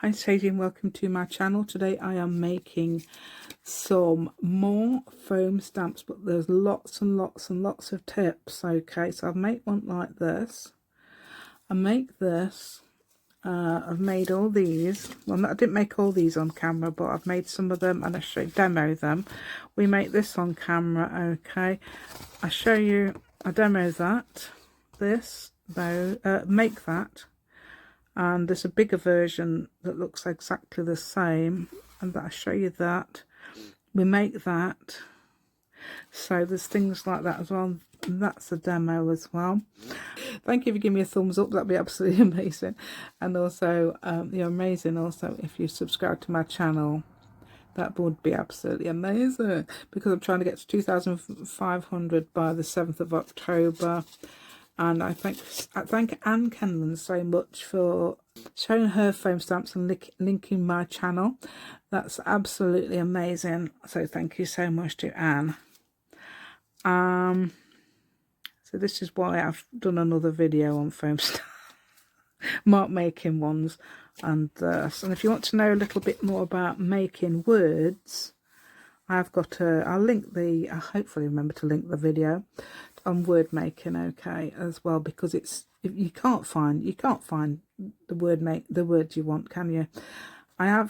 Hi Sadie and welcome to my channel. Today I am making some more foam stamps, but there's lots and lots and lots of tips. Okay, so I've made one like this. I make this. I've made all these. Well, I didn't make all these on camera, but I've made some of them and I show demo them. We make this on camera. Okay, I show you. I demo that. This though, make that. And there's a bigger version that looks exactly the same, and I'll show you that. We make that, so there's things like that as well, and that's a demo as well. Thank you for giving me a thumbs up, that'd be absolutely amazing. And also you're amazing also if you subscribe to my channel, that would be absolutely amazing, because I'm trying to get to 2,500 by the 7th of October. And I thank Anne Kenlon so much for showing her foam stamps and linking my channel. That's absolutely amazing. So thank you so much to Anne. So this is why I've done another video on foam stamp mark making ones and this. And if you want to know a little bit more about making words, I've got I'll link the, I'll hopefully remember to link the video on word making, okay, as well, because it's, if you can't find the words you want, can you? I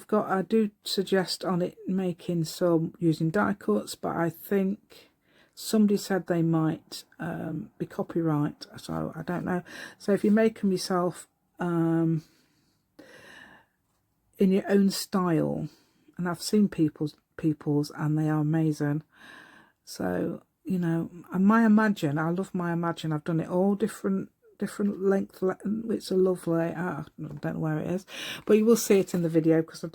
do suggest on it making some using die cuts, but I think somebody said they might be copyright, so I don't know. So if you make them yourself in your own style, and I've seen people's and they are amazing. So you know, and my Imagine, I love my Imagine. I've done it all different length. It's a lovely, I don't know where it is, but you will see it in the video, because I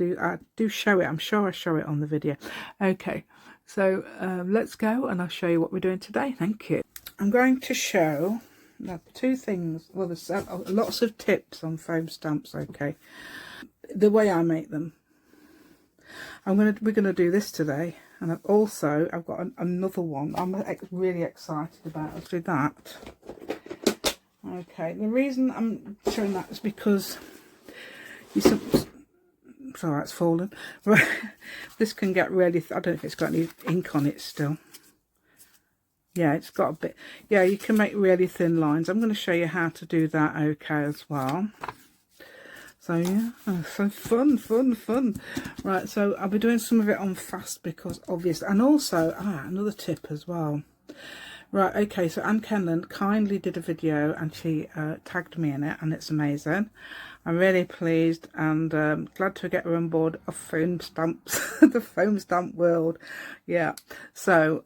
do show it. I'm sure I show it on the video. Okay, so let's go and I'll show you what we're doing today. Thank you. I'm going to show two things. Well, there's lots of tips on foam stamps. Okay, the way I make them. We're gonna do this today, and I've got another one I'm really excited about. Let's do that. Okay, the reason I'm showing that is because sorry, it's fallen. Right, this can get really. I don't know if it's got any ink on it still. Yeah, it's got a bit. Yeah, you can make really thin lines. I'm going to show you how to do that. Okay, as well. So yeah, so fun. Right, so I'll be doing some of it on fast because obviously, and also another tip as well. Right, okay, so Anne Kenlon kindly did a video and she tagged me in it, and it's amazing. I'm really pleased and glad to get her on board of foam stamps, the foam stamp world. Yeah, so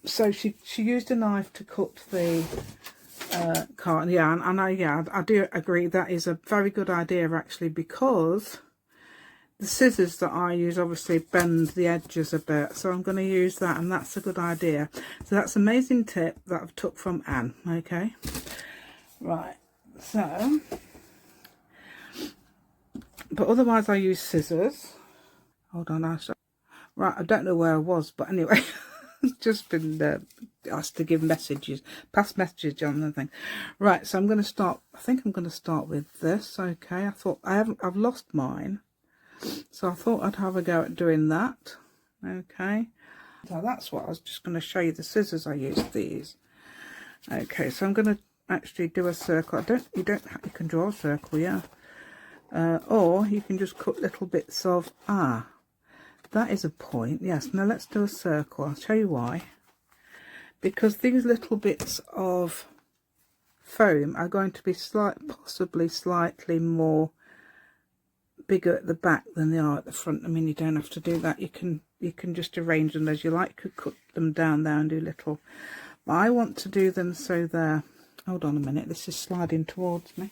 so she used a knife to cut the carton. Yeah, and I do agree that is a very good idea actually, because the scissors that I use obviously bend the edges a bit, so I'm going to use that, and that's a good idea. So that's an amazing tip that I've took from Anne. Okay, right, so but otherwise I use scissors. Hold on, right, I don't know where I was, but anyway. Just been asked to give messages, pass messages on the thing. Right, so I'm going to start. I think I'm going to start with this. Okay, I thought I've lost mine, so I thought I'd have a go at doing that. Okay, so that's what I was just going to show you. The scissors I used these. Okay, so I'm going to actually do a circle. You can draw a circle, yeah, or you can just cut little bits of that is a point. Yes, now let's do a circle. I'll show you why. Because these little bits of foam are going to be possibly slightly more bigger at the back than they are at the front. I mean, you don't have to do that. You can just arrange them as you like. You could cut them down there and do little. But I want to do them so they're, hold on a minute, this is sliding towards me.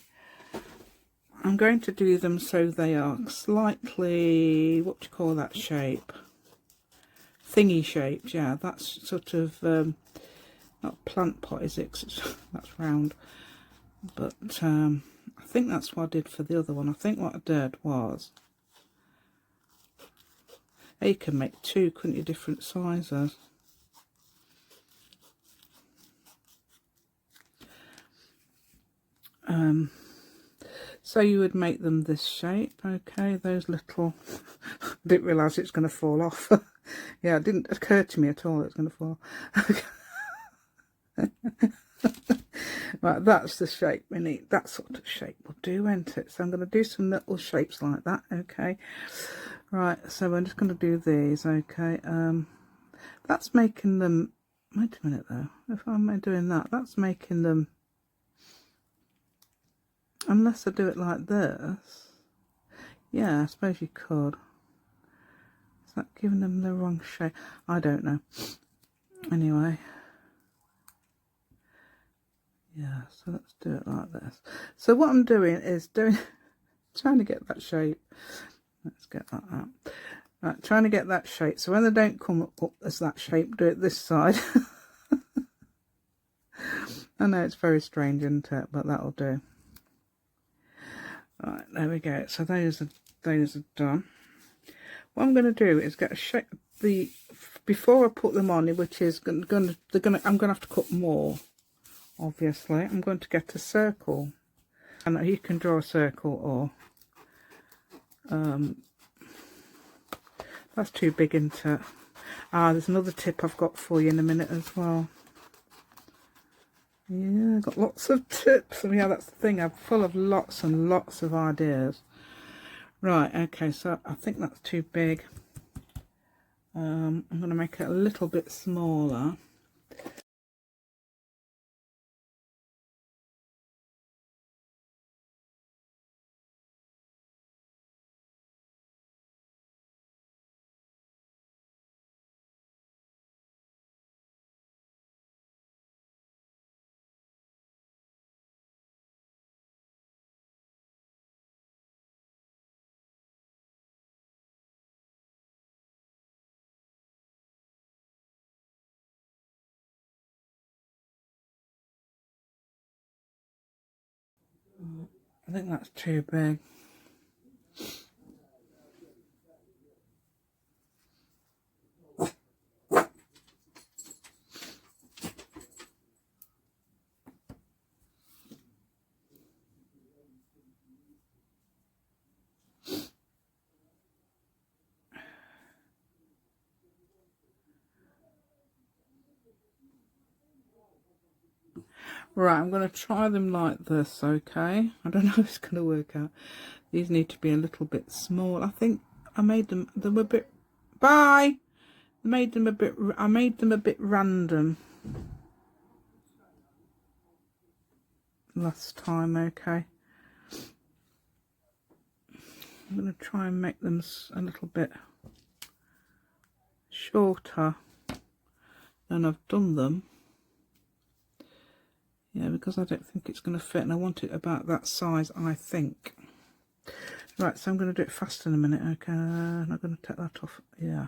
I'm going to do them so they are slightly, what do you call that shape? Thingy shaped, yeah, that's sort of, not plant pot, is it? 'Cause that's round. But I think that's what I did for the other one. I think what I did was, you can make two, couldn't you, different sizes. So you would make them this shape, okay, those little, I didn't realise it's going to fall off. Yeah, it didn't occur to me at all it's going to fall off. Right, that's the shape we need. That sort of shape will do, won't it? So I'm going to do some little shapes like that, okay. Right, so I'm just going to do these, okay. That's making them, wait a minute though, if I'm doing that, that's making them, unless I do it like this, yeah, I suppose you could. Is that giving them the wrong shape? I don't know. Anyway, yeah, so let's do it like this. So what I'm doing is trying to get that shape. Let's get that out. Right, trying to get that shape. So when they don't come up as that shape, do it this side. I know it's very strange, isn't it? But that'll do. Right, there we go. So those are done. What I'm going to do is get a shape before I put them on, which is I'm going to have to cut more. Obviously, I'm going to get a circle, and you can draw a circle, or that's too big, isn't it? There's another tip I've got for you in a minute as well. Yeah, I've got lots of tips, and yeah, that's the thing, I'm full of lots and lots of ideas. Right, okay, so I think that's too big. I'm going to make it a little bit smaller. I think that's too big. Right, I'm going to try them like this, okay? I don't know if it's going to work out. These need to be a little bit small. I think I made them a bit, I made them a bit random last time, okay? I'm going to try and make them a little bit shorter than I've done them. Yeah, because I don't think it's going to fit, and I want it about that size, I think. Right, so I'm going to do it fast in a minute, okay? I'm going to take that off, yeah.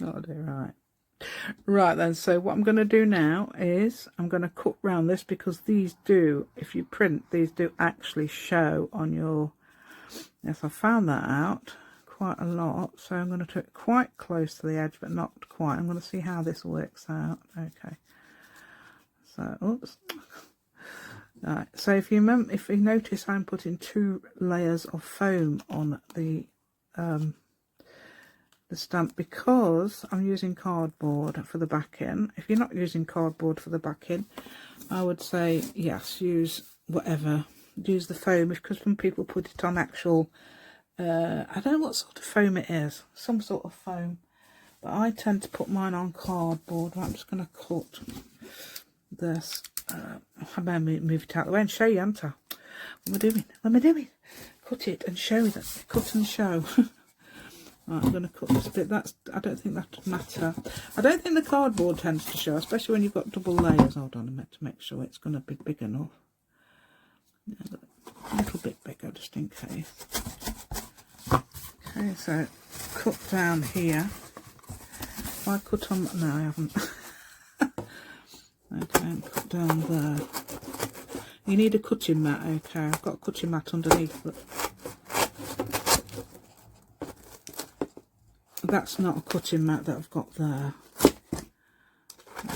Oh dear, right. Right then, so what I'm going to do now is I'm going to cut round this, because these do, if you print, these do actually show on your, yes, I found that out quite a lot. So I'm going to do it quite close to the edge, but not quite. I'm going to see how this works out. Okay. So, oops. Right. So if you notice, I'm putting 2 layers of foam on the stamp, because I'm using cardboard for the backing. If you're not using cardboard for the backing, I would say yes, use whatever, use the foam, because some people put it on actual I don't know what sort of foam it is, some sort of foam, but I tend to put mine on cardboard. Right, I'm just going to cut this. I better move it out of the way and show you, haven't I? What am I doing? What am I doing? Cut it and show that. Cut and show. Right, I'm going to cut this bit. I don't think that would matter. I don't think the cardboard tends to show, especially when you've got double layers. Hold on a minute to make sure it's going to be big enough. Yeah, a little bit bigger, just in case. Okay, so cut down here. I cut on. No, I haven't. Okay, and cut down there. You need a cutting mat. Okay, I've got a cutting mat underneath, but that's not a cutting mat that I've got there.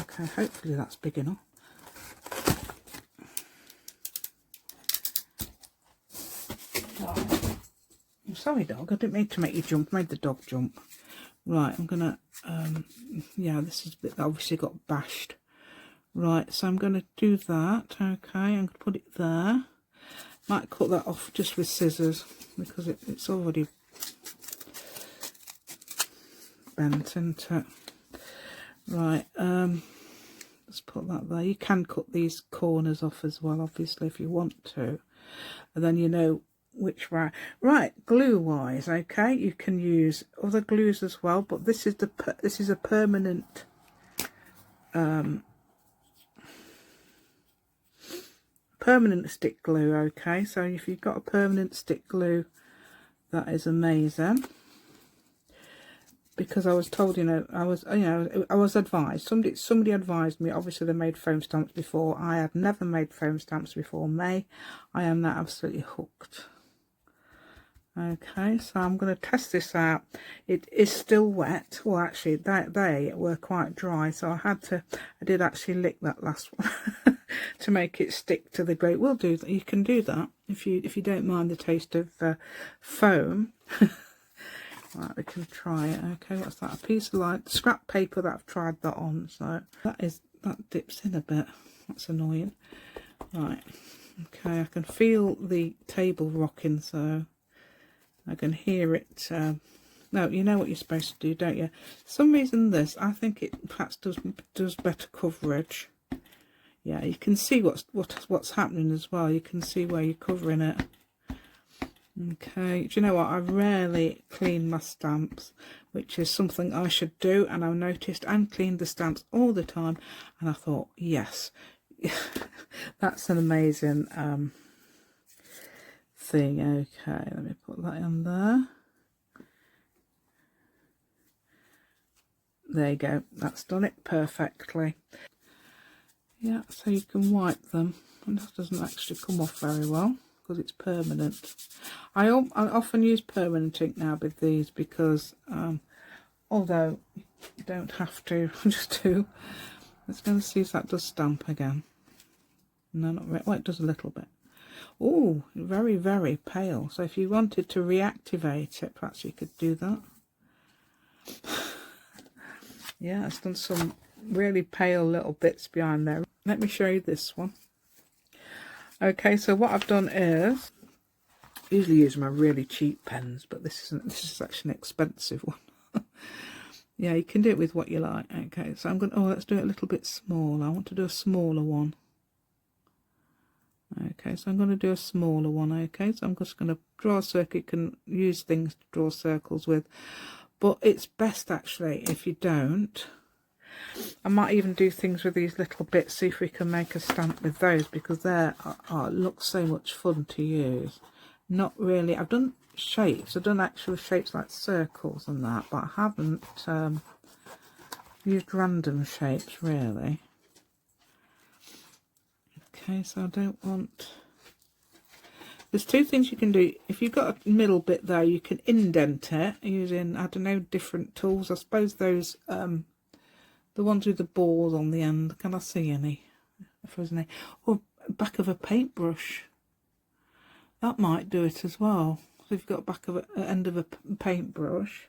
Okay, hopefully that's big enough. Oh, I'm sorry, dog. I didn't mean to make you jump. I made the dog jump. Right, I'm gonna. Yeah, this is a bit that obviously got bashed. Right, so I'm going to do that. Okay, I'm going to put it there. Might cut that off just with scissors, because it's already bent into it. Right, let's put that there. You can cut these corners off as well, obviously, if you want to. And then you know which way. Right, glue wise, okay, you can use other glues as well, but this is a permanent permanent stick glue. Okay, so if you've got a permanent stick glue, that is amazing, because I was told, I was advised, somebody advised me. Obviously they made foam stamps before. I had never made foam stamps before May. I am now absolutely hooked. Okay, so I'm going to test this out. It is still wet. Well, actually they were quite dry, so I did actually lick that last one to make it stick to the glue. We'll do that. You can do that if you don't mind the taste of foam. Right, we can try it. Okay, what's that? A piece of light scrap paper that I've tried that on. So that dips in a bit. That's annoying. Right. Okay, I can feel the table rocking, so I can hear it. No, you know what you're supposed to do, don't you? For some reason I think it perhaps does better coverage. Yeah, you can see what's happening as well. You can see where you're covering it. Okay, do you know what? I rarely clean my stamps, which is something I should do, and I've noticed and cleaned the stamps all the time, and I thought, yes, that's an amazing thing. Okay, let me put that in there. There you go, that's done it perfectly. Yeah, so you can wipe them, and that doesn't actually come off very well because it's permanent. I often use permanent ink now with these, because although you don't have to, just do. Let's go and see if that does stamp again. No, not really. Well, it does a little bit. Oh, very, very pale. So if you wanted to reactivate it, perhaps you could do that. Yeah, it's done some really pale little bits behind there. Let me show you this one. Okay, so what I've done is, I usually use my really cheap pens, but this is actually an expensive one. Yeah, you can do it with what you like. Okay, so I'm going to, let's do it a little bit smaller. I want to do a smaller one. Okay, so I'm going to do a smaller one. Okay, so I'm just going to draw a circle. You can use things to draw circles with, but it's best actually if you don't. I might even do things with these little bits, see if we can make a stamp with those, because they look so much fun to use. not really. I've done shapes, I've done actual shapes like circles and that, but I haven't used random shapes really. Okay, so I don't want... There's two things you can do. If you've got a middle bit there, you can indent it using, I don't know, different tools. I suppose those, the ones with the balls on the end. Can I see any? If there's any. Or back of a paintbrush. That might do it as well. So if you've got back of a end of a paintbrush.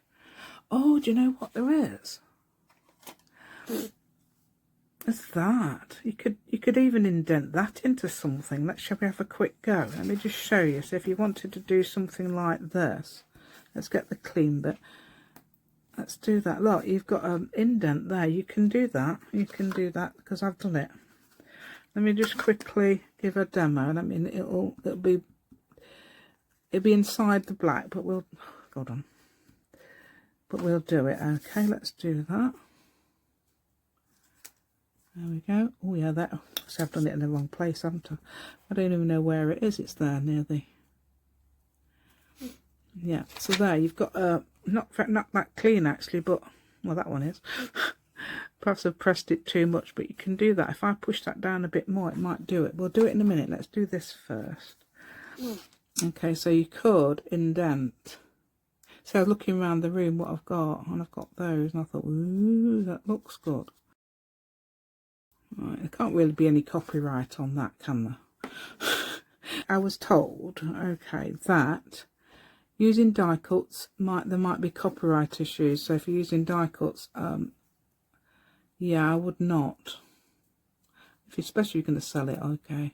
Oh, do you know what there is? It's that. You could even indent that into something. Shall we have a quick go? Let me just show you. So if you wanted to do something like this, let's get the clean bit. Let's do that. Look, you've got an indent there. You can do that. You can do that because I've done it. Let me just quickly give a demo. I mean, it'll be inside the black, but we'll hold on. But we'll do it. Okay, let's do that. There we go. Oh yeah, that. So I've done it in the wrong place, haven't I? I don't even know where it is. It's there near the. Yeah. So there, you've got not that clean actually, but well, that one is. Perhaps I've pressed it too much, but you can do that. If I push that down a bit more, it might do it. We'll do it in a minute. Let's do this first. Okay, so you could indent. So I was looking around the room what I've got, and I've got those, and I thought, ooh, that looks good. Right, there can't really be any copyright on that, can there? I was told, okay, that using die cuts there might be copyright issues. So if you're using die cuts, yeah, I would not. If especially you're going to sell it, okay.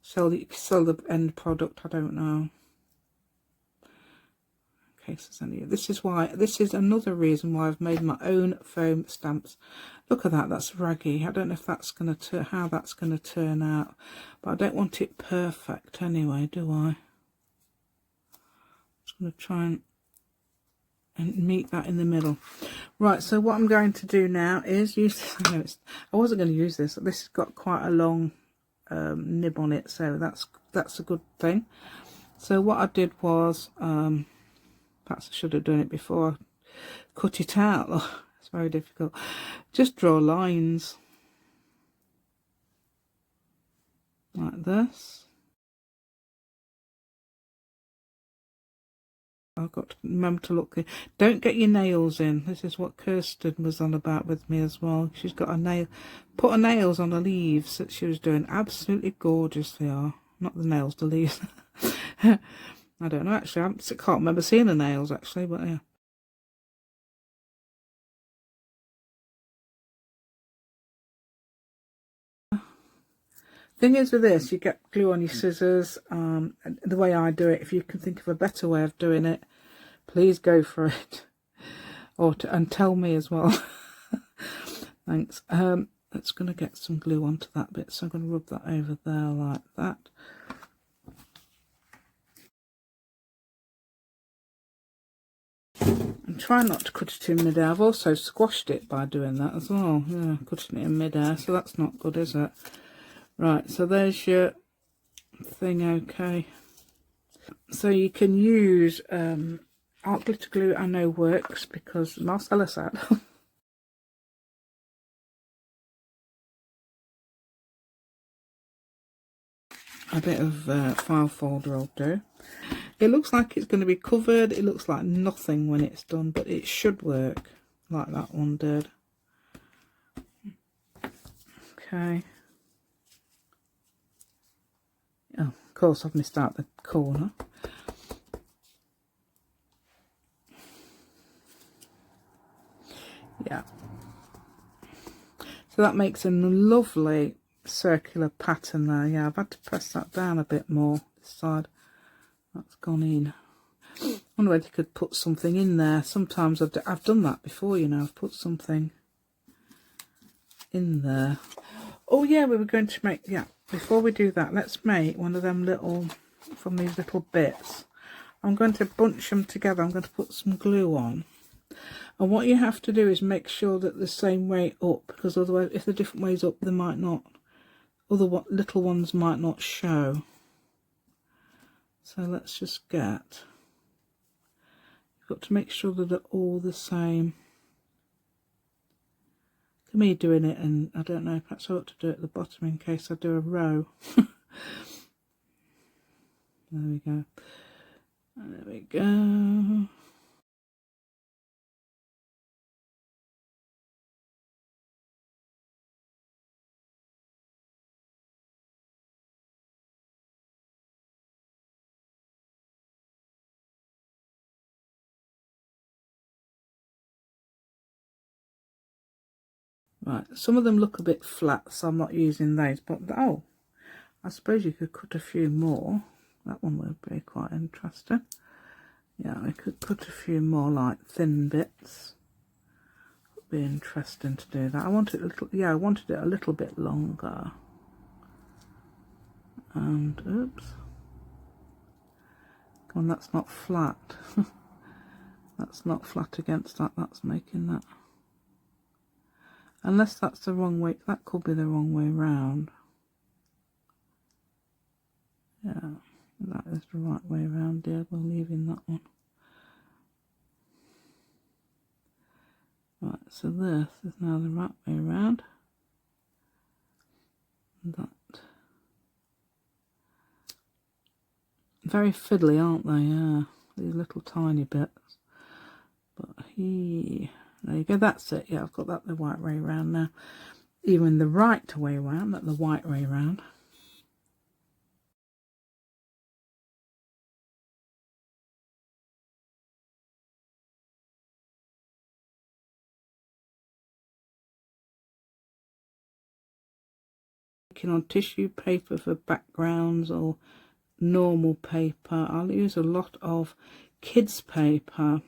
Sell the end product. I don't know. This is another reason why I've made my own foam stamps. Look at that, that's raggy. I don't know if that's going to how that's going to turn out, but I don't want it perfect anyway, do I? I'm just going to try and meet that in the middle. Right, so what I'm going to do now is use this. I wasn't going to use this. This has got quite a long nib on it, so that's a good thing. So what I did was perhaps I should have done it before I cut it out. Oh, it's very difficult. Just draw lines like this. I've got to remember to look. Don't get your nails in. This is what Kirsten was on about with me as well. She's got put her nails on the leaves that she was doing. Absolutely gorgeous they are. Not the nails, the leaves. I don't know actually. I can't remember seeing the nails actually, but yeah. Thing is with this, you get glue on your scissors. The way I do it, if you can think of a better way of doing it, please go for it. And tell me as well. Thanks. That's going to get some glue onto that bit, so I'm going to rub that over there like that. And try not to cut it in mid-air. I've also squashed it by doing that as well. Yeah, cutting it in mid-air, so that's not good, is it? Right, so there's your thing, okay. So you can use art glitter glue, I know works because Marcella said. A bit of file folder will do. It looks like it's going to be covered. It looks like nothing when it's done, but it should work like that one did. Okay. Oh, of course I've missed out the corner. Yeah. So that makes a lovely circular pattern there. Yeah, I've had to press that down a bit more this side. That's gone in. I wonder whether you could put something in there. Sometimes I've done that before, you know. I've put something in there. Oh yeah, we were going to make, yeah, before we do that, let's make one of them little, from these little bits. I'm going to bunch them together. I'm going to put some glue on. And what you have to do is make sure that the same way up, because otherwise if they're different ways up, they might not, little ones might not show. So let's just get, you've got to make sure that they're all the same. To me doing it, and I don't know, perhaps I ought to do it at the bottom in case I do a row. There we go. There we go. Right, some of them look a bit flat, so I'm not using those, but oh, I suppose you could cut a few more. That one would be quite interesting. Yeah, I could cut a few more like thin bits. Would be interesting to do that. I wanted it a little, yeah, I wanted it a little bit longer. And oops. Come on, that's not flat. That's not flat against that, that's making that. Unless that's the wrong way, that could be the wrong way round. Yeah, that is the right way round, dear. We're leaving that one. Right, so this is now the right way round. That. Very fiddly, aren't they? Yeah, these little tiny bits. But there you go, that's it. Yeah, I've got that the right way round now. Even the right way round, not the white way round. Working on tissue paper for backgrounds or normal paper. I'll use a lot of kids paper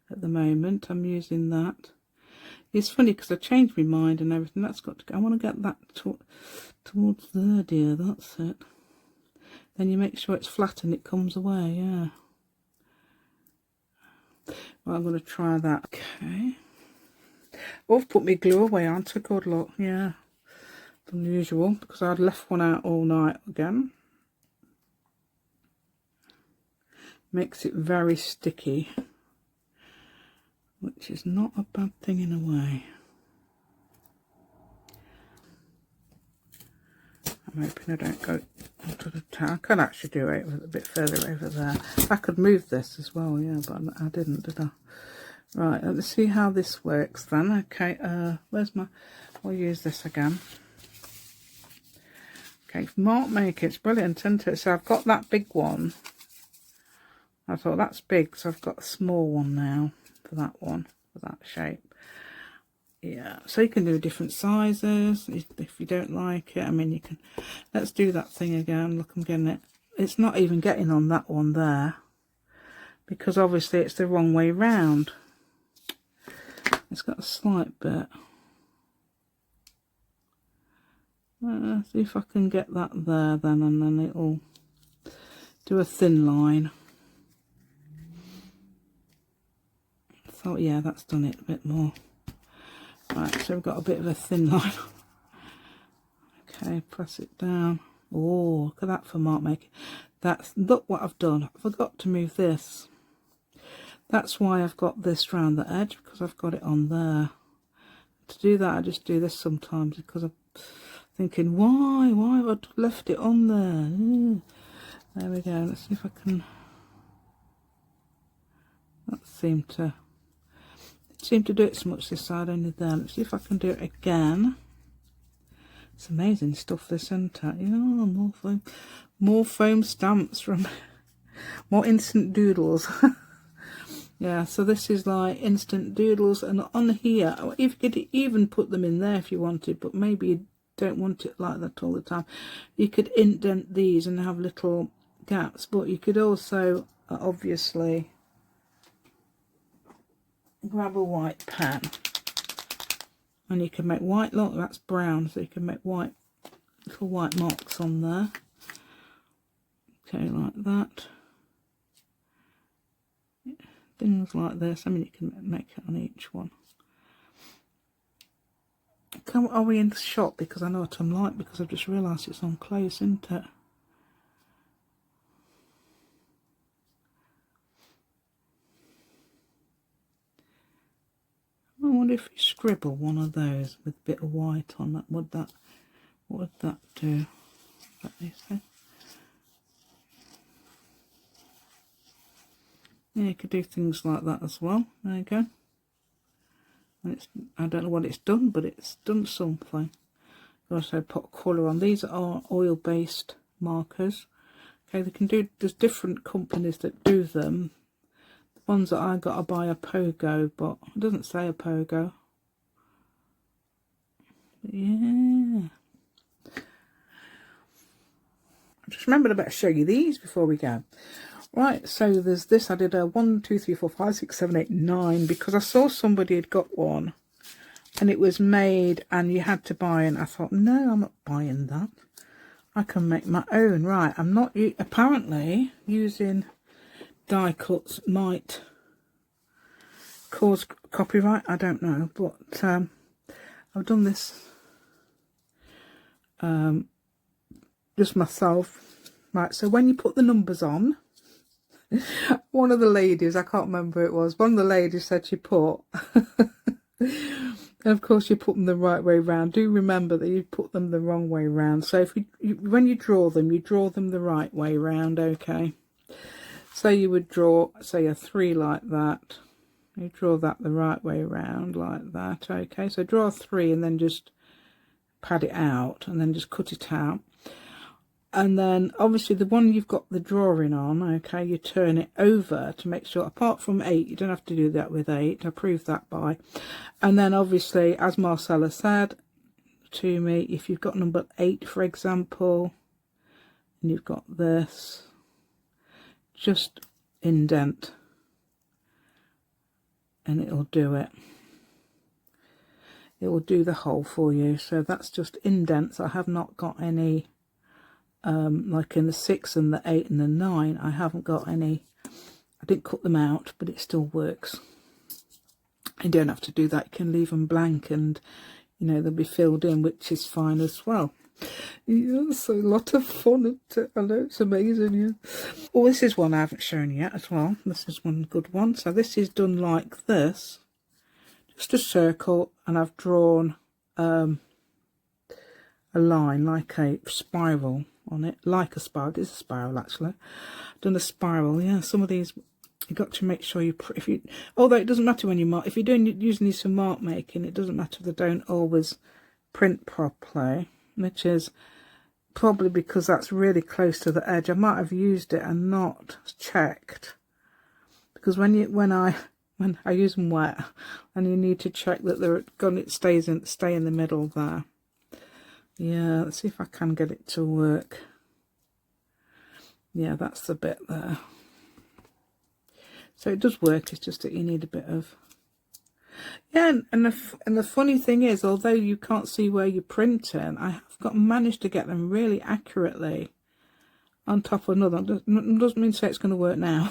at the moment. I'm using that. It's funny because I changed my mind and everything. That's got to go. I want to get that towards there, dear. That's it. Then you make sure it's flat and it comes away. Yeah. Well, I'm going to try that. Okay. Oh, I've put my glue away, aren't I? Good luck. Yeah. Unusual because I'd left one out all night again. Makes it very sticky, which is not a bad thing in a way. I'm hoping I don't go onto the towel. I can actually do it a bit further over there. I could move this as well, yeah, but I didn't, did I? Right, let's see how this works then. Okay, where's my, I'll use this again. Okay, mark making, it's brilliant, isn't it? So I've got that big one. I thought that's big, so I've got a small one now for that one, for that shape. Yeah, so you can do different sizes if you don't like it. I mean, you can, let's do that thing again. Look, I'm getting it. It's not even getting on that one there because obviously it's the wrong way round. It's got a slight bit. See if I can get that there then, and then it'll do a thin line. So yeah, that's done it a bit more. Right, so we've got a bit of a thin line. Okay, press it down. Oh, look at that for mark making. Look what I've done. I forgot to move this. That's why I've got this round the edge, because I've got it on there. To do that, I just do this sometimes because I'm thinking, why have I left it on there? There we go. Let's see if I can. That seemed to do it so much this side, only there. Let's see if I can do it again. It's amazing stuff, this, isn't it? Yeah, more foam stamps from more instant doodles. Yeah, so this is like instant doodles, and on here, you could even put them in there if you wanted, but maybe you don't want it like that all the time. You could indent these and have little gaps, but you could also obviously grab a white pen and you can make white, look, that's brown, so you can make white, little white marks on there. Okay, like that. Things like this. I mean, you can make it on each one. Are we in the shop? Because I know what I'm like, because I've just realised it's on close, isn't it? I wonder if you scribble one of those with a bit of white on that, what would that do? Let me see. Yeah, you could do things like that as well. There you go. And I don't know what it's done, but it's done something. Also put colour on. These are oil-based markers. Okay, they can do. There's different companies that do them. The ones that I got are by Pogo, but it doesn't say Pogo. But yeah. I just remembered I better show you these before we go. Right, so there's this. I did a 1, 2, 3, 4, 5, 6, 7, 8, 9 because I saw somebody had got one and it was made and you had to buy it. And I thought, no, I'm not buying that. I can make my own. Right, I'm not apparently using die cuts might cause copyright. I don't know, but I've done this just myself. Right, so when you put the numbers on, one of the ladies, I can't remember who it was, one of the ladies said she put, and of course you put them the right way round. Do remember that you put them the wrong way round. So if when you draw them the right way round, okay? So you would draw, say, a 3 like that. You draw that the right way round like that, okay? So draw a 3 and then just pad it out and then just cut it out. And then obviously the one you've got the drawing on, okay, you turn it over to make sure, apart from 8, you don't have to do that with 8, I proved that by. And then obviously, as Marcella said to me, if you've got number 8, for example, and you've got this, just indent and it'll do it. It will do the whole for you. So that's just indents. I have not got any like in the 6 and the 8 and the 9, I haven't got any. I didn't cut them out, but it still works. You don't have to do that. You can leave them blank and, you know, they'll be filled in, which is fine as well. Yeah, so a lot of fun. I know, it's amazing, yeah. Oh, this is one I haven't shown yet as well. This is one good one. So this is done like this. Just a circle, and I've drawn a line, like a spiral on it, like a spiral. It is a spiral, actually. I've done a spiral. Yeah, some of these you've got to make sure although it doesn't matter when you mark, if you're using these for mark making, it doesn't matter if they don't always print properly, which is probably because that's really close to the edge. I might have used it and not checked, because when I use them wet, and you need to check that they're gone, it stay in the middle there. Yeah, let's see if I can get it to work. Yeah, that's the bit there. So it does work, it's just that you need a bit of... Yeah, and the funny thing is, although you can't see where you're printing, I have managed to get them really accurately on top of another. It doesn't mean to say it's going to work now.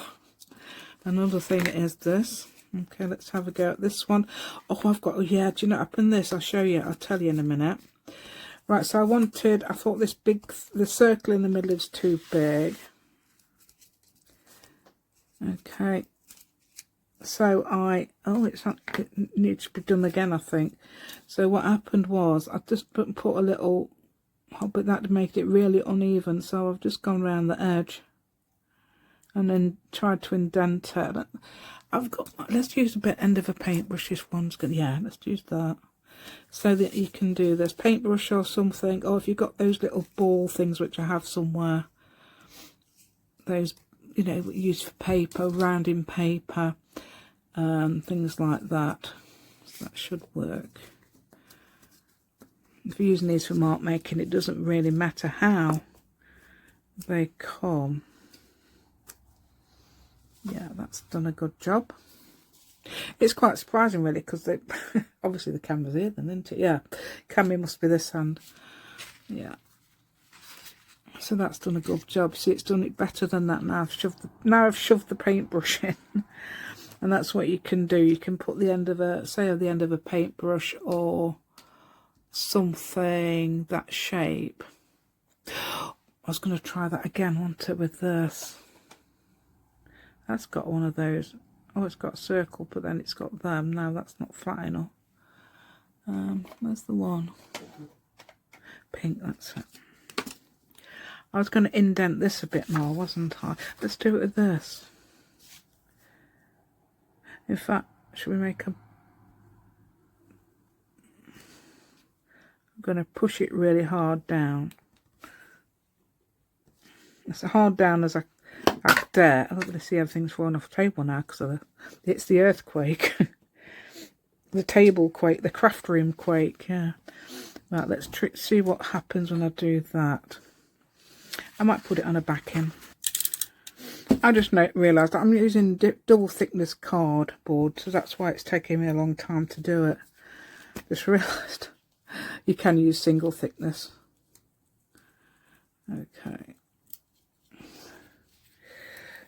Another thing is this. Okay, let's have a go at this one. Oh, I've got... Oh, yeah, do you know what happened this? I'll show you. I'll tell you in a minute. Right, so I thought the circle in the middle is too big. Okay. So it needs to be done again, I think. So what happened was, I just put a little, but that made it really uneven. So I've just gone around the edge and then tried to indent it. Let's use a bit end of a paintbrush. This one's good. Yeah, let's use that. So that you can do this paintbrush or something, or if you've got those little ball things, which I have somewhere, those, you know, used for paper, rounding paper, things like that. So that should work. If you're using these for mark making, it doesn't really matter how they come. Yeah, that's done a good job. It's quite surprising, really, because obviously the camera's here then, isn't it? Yeah, camera must be this hand. Yeah. So that's done a good job. See, it's done it better than that now. I've shoved the paintbrush in. And that's what you can do. You can put the end of a paintbrush or something that shape. I was going to try that again, wasn't it, with this. That's got one of those. Oh, it's got a circle, but then it's got them. No, that's not flat enough. Where's the one? Pink, that's it. I was going to indent this a bit more, wasn't I? Let's do it with this. In fact, should we make a... I'm going to push it really hard down. As hard down as I dare. I'm not going to see everything's falling off the table now because it's the earthquake. The table quake, the craft room quake, yeah. Right, let's see what happens when I do that. I might put it on a backing. I just realised that I'm using double thickness cardboard, so that's why it's taking me a long time to do it. Just realised you can use single thickness. Okay.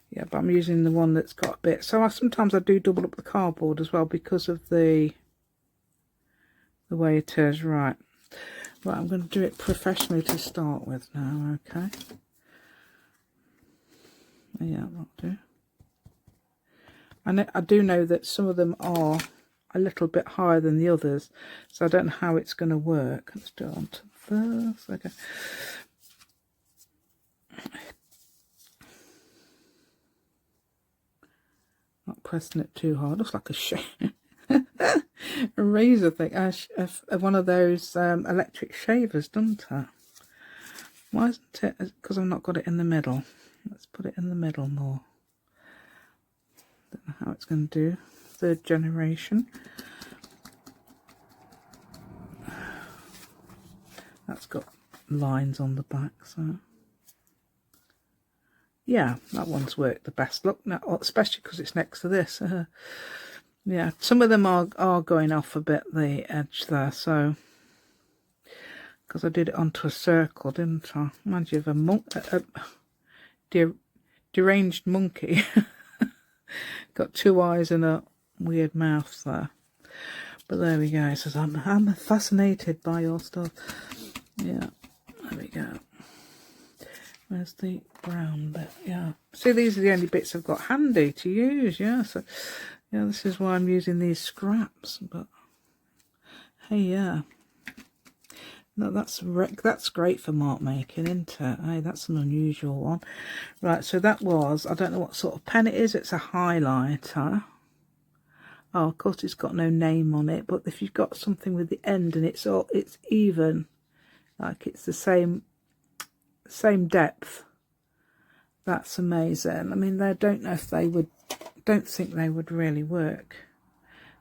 Yeah, but I'm using the one that's got a bit. So sometimes I do double up the cardboard as well because of the way it is. Right. Right, I'm going to do it professionally to start with now, okay? Yeah, that'll do. And I do know that some of them are a little bit higher than the others, so I don't know how it's going to work. Let's do it onto this. Okay. Not pressing it too hard. Looks like a razor thing. One of those electric shavers, doesn't it? Why isn't it? Because I've not got it in the middle. Let's put it in the middle more. Don't know how it's going to do. Third generation. That's got lines on the back, so yeah, that one's worked the best. Look now, especially because it's next to this. Yeah, some of them are going off a bit the edge there, so because I did it onto a circle, didn't I? Reminds you of a deranged monkey. Got two eyes and a weird mouth there. But there we go. It says, I'm fascinated by your stuff. Yeah, there we go. Where's the brown bit? Yeah. See, these are the only bits I've got handy to use, yeah. So, yeah, this is why I'm using these scraps. But, hey, yeah. No, that's great for mark making, isn't it? Hey, that's an unusual one. Right, so that was, I don't know what sort of pen it is. It's a highlighter. Oh, of course, it's got no name on it. But if you've got something with the end and it's even, like it's the same depth, that's amazing. I mean, I don't know if they would, don't think they would really work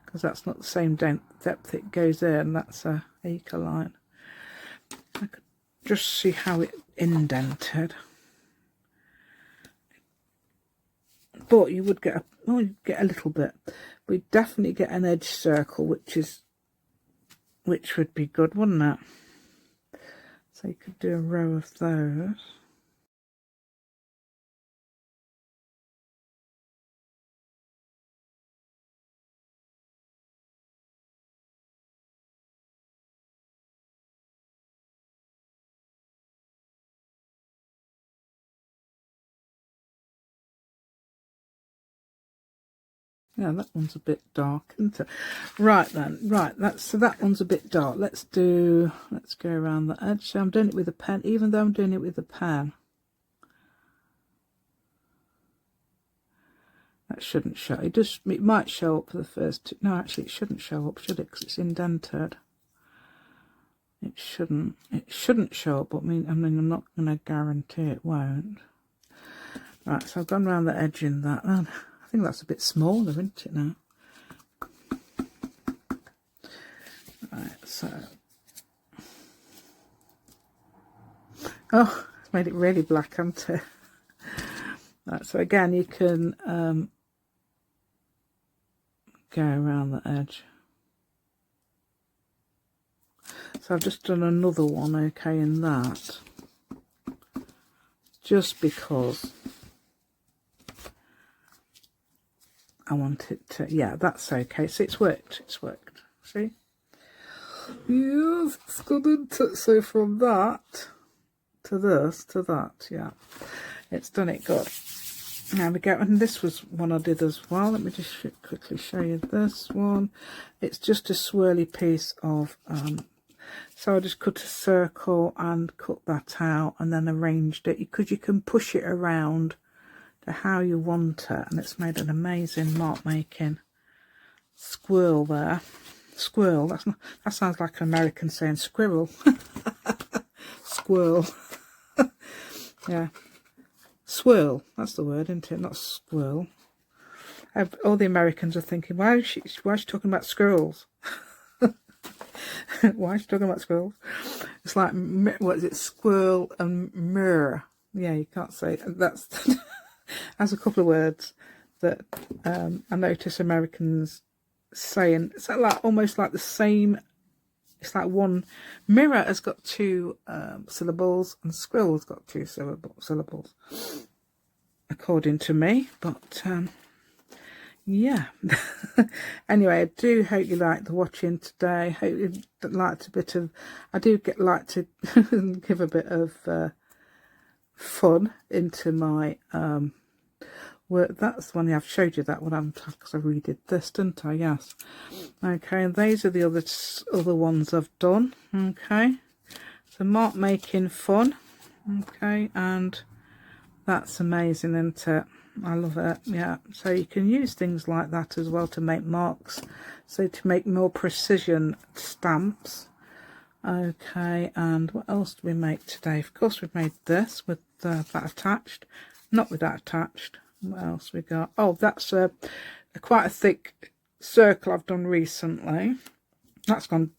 because that's not the same depth it goes in. That's a acre line. I could just see how it indented, but you would get you'd get a little bit. We'd definitely get an edge circle, which would be good, wouldn't it? So you could do a row of those. Yeah, that one's a bit dark, isn't it? Right then, right, so that one's a bit dark. Let's go around the edge. So I'm doing it with a pen, even though I'm doing it with a pen. That shouldn't show. It might show up for the first two. No, actually it shouldn't show up, should it? Because it's indented. It shouldn't show up, but I mean I'm not going to guarantee it won't. Right, so I've gone around the edge in that. And I think that's a bit smaller, isn't it now? Right, so oh, it's made it really black, hasn't it? Right, so again you can go around the edge. So I've just done another one, okay, in that, just because I want it to, yeah, that's okay. So it's worked, see? Yes, it's good, isn't it? So from that to this to that, yeah, it's done it good. There we go. And this was one I did as well. Let me just quickly show you this one. It's just a swirly piece of so I just cut a circle and cut that out and then arranged it, because you can push it around to how you want it, and it's made an amazing mark making squirrel there. Squirrel, that's not, that sounds like an American saying squirrel. Squirrel. Yeah, swirl, that's the word, isn't it? Not squirrel. All the Americans are thinking, why is she talking about squirrels? Why is she talking about squirrels? It's like, what is it, squirrel and mirror. Yeah, you can't say that's. That's a couple of words that I notice Americans saying. It's like almost like the same. It's like one. Mirror has got two syllables, and squirrel's got two syllables, according to me. But yeah. Anyway, I do hope you liked the watching today. Hope you liked a bit of. I do like to give a bit of fun into my work. That's the one I've showed you, that one, because I redid this, didn't I? Yes. Okay, and these are the other ones I've done. Okay, so mark making fun. Okay, and that's amazing, isn't it? I love it. Yeah, so you can use things like that as well to make marks, so to make more precision stamps. Okay, and what else did we make today? Of course, we've made this with that attached. Not with that attached. What else we got? Oh, that's quite a thick circle I've done recently. That's on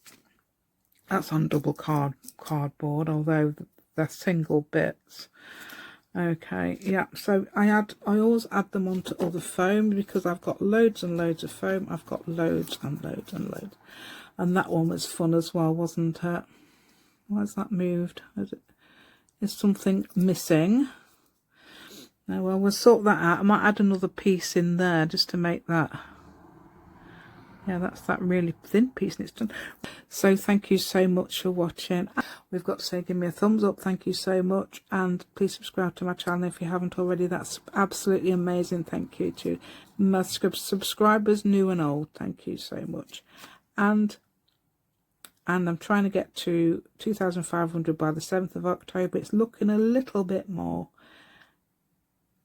double cardboard, although they're single bits. Okay, yeah. So I always add them onto other foam, because I've got loads and loads of foam. I've got loads and loads and loads. And that one was fun as well, wasn't it? Why has that moved? Is something missing? No, well, we'll sort that out. I might add another piece in there just to make that. Yeah, that's that really thin piece, and it's done. So thank you so much for watching. We've got to say, give me a thumbs up. Thank you so much. And please subscribe to my channel if you haven't already. That's absolutely amazing. Thank you to my subscribers, new and old. Thank you so much. And I'm trying to get to 2,500 by the 7th of October. It's looking a little bit more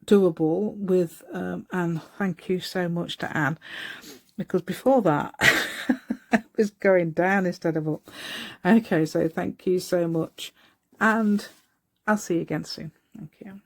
doable with Anne. Thank you so much to Anne, because before that it was going down instead of up. Okay, so thank you so much, and I'll see you again soon. Thank you.